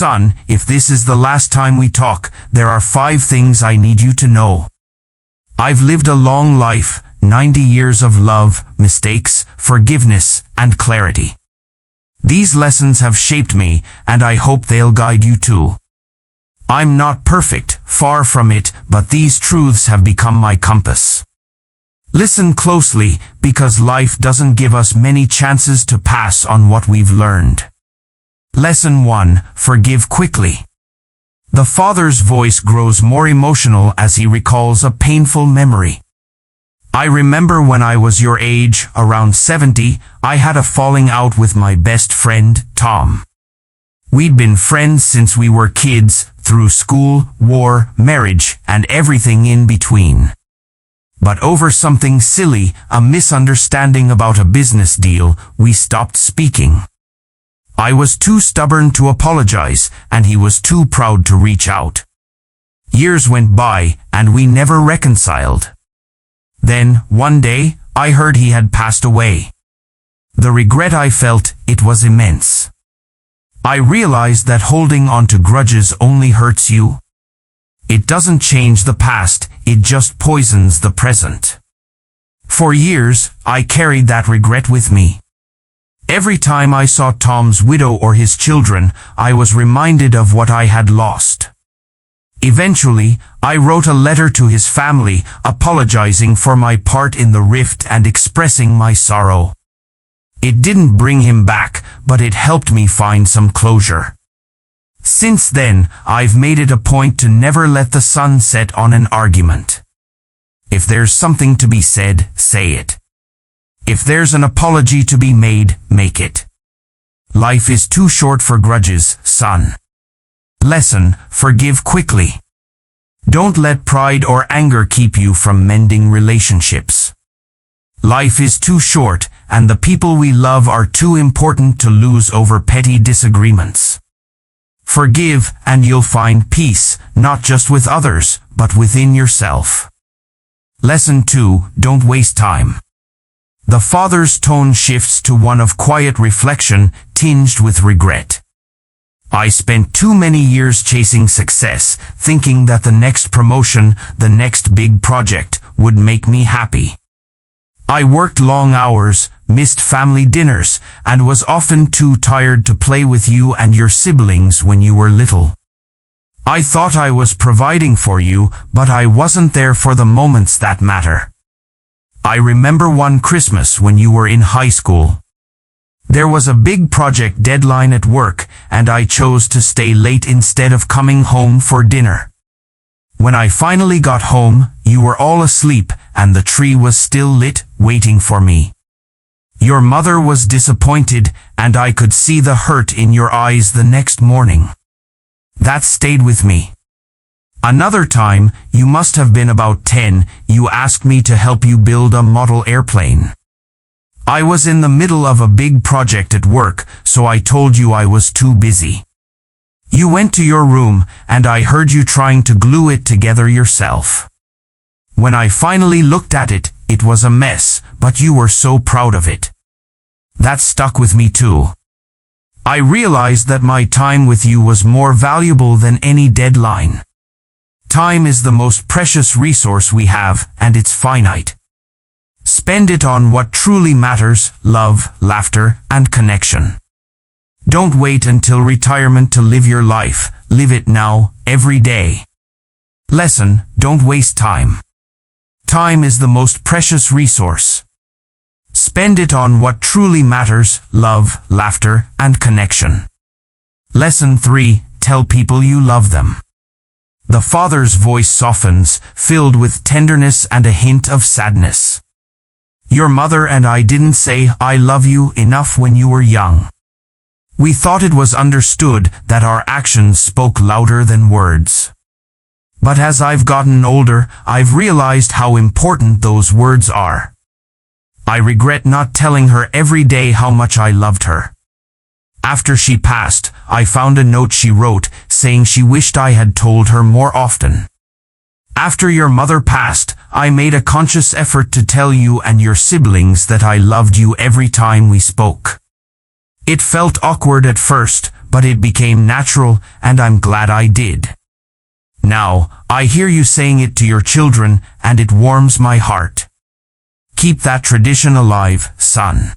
Son, if this is the last time we talk, there are 5 things I need you to know. I've lived a long life, 90 years of love, mistakes, forgiveness, and clarity. These lessons have shaped me, and I hope they'll guide you too. I'm not perfect, far from it, but these truths have become my compass. Listen closely, because life doesn't give us many chances to pass on what we've learned. Lesson 1. Forgive quickly. The father's voice grows more emotional as he recalls a painful memory. I remember when I was your age, around 70, I had a falling out with my best friend, Tom. We'd been friends since we were kids, through school, war, marriage, and everything in between. But over something silly, a misunderstanding about a business deal, we stopped speaking. I was too stubborn to apologize, and he was too proud to reach out. Years went by, and we never reconciled. Then, one day, I heard he had passed away. The regret I felt, it was immense. I realized that holding on to grudges only hurts you. It doesn't change the past, it just poisons the present. For years, I carried that regret with me. Every time I saw Tom's widow or his children, I was reminded of what I had lost. Eventually, I wrote a letter to his family, apologizing for my part in the rift and expressing my sorrow. It didn't bring him back, but it helped me find some closure. Since then, I've made it a point to never let the sun set on an argument. If there's something to be said, say it. If there's an apology to be made, make it. Life is too short for grudges, son. Lesson: forgive quickly. Don't let pride or anger keep you from mending relationships. Life is too short, and the people we love are too important to lose over petty disagreements. Forgive, and you'll find peace, not just with others, but within yourself. Lesson 2. Don't waste time. The father's tone shifts to one of quiet reflection, tinged with regret. I spent too many years chasing success, thinking that the next promotion, the next big project, would make me happy. I worked long hours, missed family dinners, and was often too tired to play with you and your siblings when you were little. I thought I was providing for you, but I wasn't there for the moments that matter. I remember one Christmas when you were in high school. There was a big project deadline at work, and I chose to stay late instead of coming home for dinner. When I finally got home, you were all asleep, and the tree was still lit, waiting for me. Your mother was disappointed, and I could see the hurt in your eyes the next morning. That stayed with me. Another time, you must have been about 10, you asked me to help you build a model airplane. I was in the middle of a big project at work, so I told you I was too busy. You went to your room, and I heard you trying to glue it together yourself. When I finally looked at it, it was a mess, but you were so proud of it. That stuck with me too. I realized that my time with you was more valuable than any deadline. Time is the most precious resource we have, and it's finite. Spend it on what truly matters: love, laughter, and connection. Don't wait until retirement to live your life. Live it now, every day. Lesson: don't waste time. Time is the most precious resource. Spend it on what truly matters: love, laughter, and connection. Lesson 3. Tell people you love them. The father's voice softens, filled with tenderness and a hint of sadness. Your mother and I didn't say "I love you" enough when you were young. We thought it was understood that our actions spoke louder than words. But as I've gotten older, I've realized how important those words are. I regret not telling her every day how much I loved her. After she passed, I found a note she wrote, saying she wished I had told her more often. After your mother passed, I made a conscious effort to tell you and your siblings that I loved you every time we spoke. It felt awkward at first, but it became natural, and I'm glad I did. Now, I hear you saying it to your children, and it warms my heart. Keep that tradition alive, son.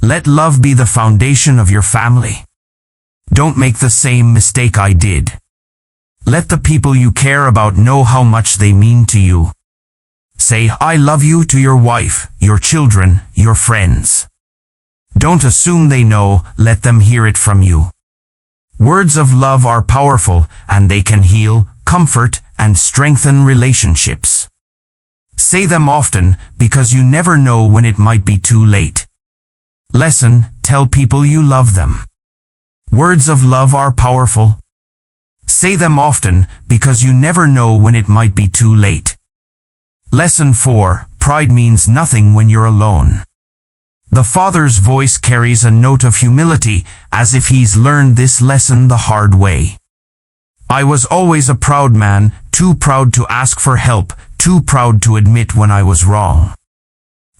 Let love be the foundation of your family. Don't make the same mistake I did. Let the people you care about know how much they mean to you. Say, I love you to your wife, your children, your friends. Don't assume they know, let them hear it from you. Words of love are powerful, and they can heal, comfort, and strengthen relationships. Say them often, because you never know when it might be too late. Lesson, tell people you love them. Words of love are powerful. Say them often, because you never know when it might be too late. Lesson 4, pride means nothing when you're alone. The father's voice carries a note of humility, as if he's learned this lesson the hard way. I was always a proud man, too proud to ask for help, too proud to admit when I was wrong.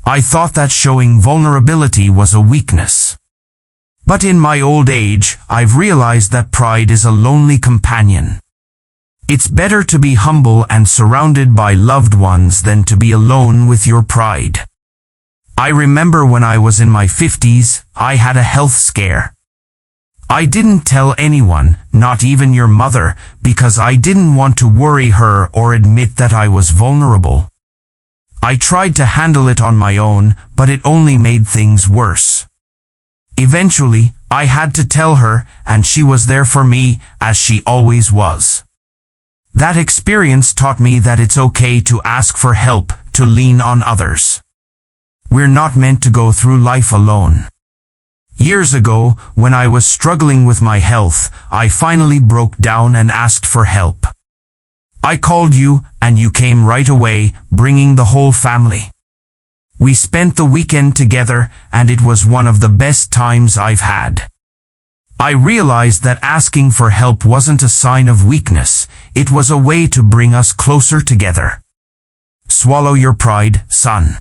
I thought that showing vulnerability was a weakness. But in my old age, I've realized that pride is a lonely companion. It's better to be humble and surrounded by loved ones than to be alone with your pride. I remember when I was in my 50s, I had a health scare. I didn't tell anyone, not even your mother, because I didn't want to worry her or admit that I was vulnerable. I tried to handle it on my own, but it only made things worse. Eventually, I had to tell her, and she was there for me, as she always was. That experience taught me that it's okay to ask for help, to lean on others. We're not meant to go through life alone. Years ago, when I was struggling with my health, I finally broke down and asked for help. I called you, and you came right away, bringing the whole family. We spent the weekend together, and it was one of the best times I've had. I realized that asking for help wasn't a sign of weakness, it was a way to bring us closer together. Swallow your pride, son.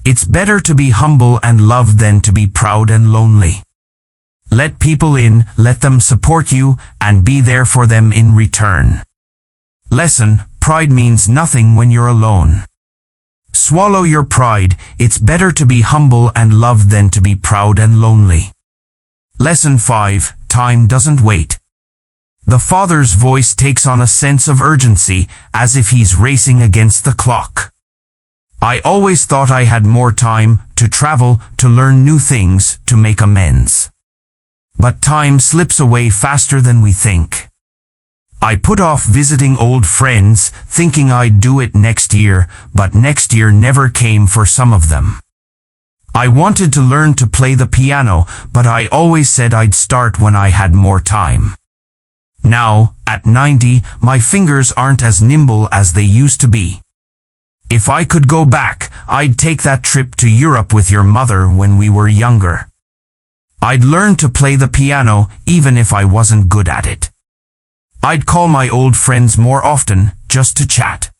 It's better to be humble and loved than to be proud and lonely. Let people in, let them support you, and be there for them in return. Lesson, pride means nothing when you're alone. Swallow your pride, it's better to be humble and loved than to be proud and lonely. Lesson 5, time doesn't wait. The father's voice takes on a sense of urgency, as if he's racing against the clock. I always thought I had more time, to travel, to learn new things, to make amends. But time slips away faster than we think. I put off visiting old friends, thinking I'd do it next year, but next year never came for some of them. I wanted to learn to play the piano, but I always said I'd start when I had more time. Now, at 90, my fingers aren't as nimble as they used to be. If I could go back, I'd take that trip to Europe with your mother when we were younger. I'd learn to play the piano, even if I wasn't good at it. I'd call my old friends more often, just to chat.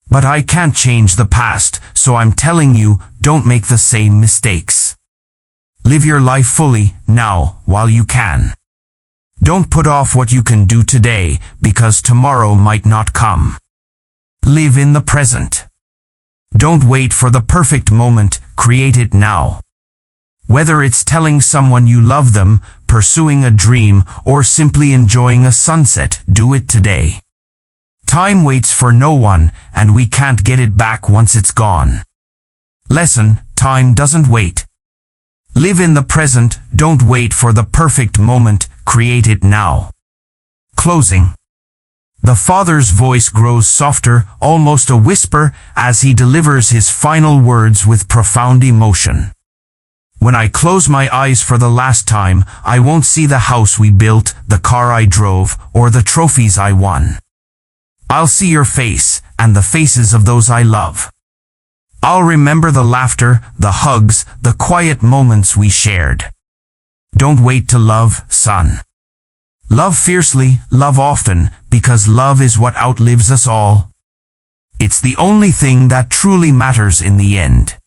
But I can't change the past, so I'm telling you, don't make the same mistakes. Live your life fully, now, while you can. Don't put off what you can do today, because tomorrow might not come. Live in the present. Don't wait for the perfect moment, create it now. Whether it's telling someone you love them, pursuing a dream, or simply enjoying a sunset, do it today. Time waits for no one, and we can't get it back once it's gone. Lesson, time doesn't wait. Live in the present, don't wait for the perfect moment, create it now. Closing. The father's voice grows softer, almost a whisper, as he delivers his final words with profound emotion. When I close my eyes for the last time, I won't see the house we built, the car I drove, or the trophies I won. I'll see your face, and the faces of those I love. I'll remember the laughter, the hugs, the quiet moments we shared. Don't wait to love, son. Love fiercely, love often, because love is what outlives us all. It's the only thing that truly matters in the end.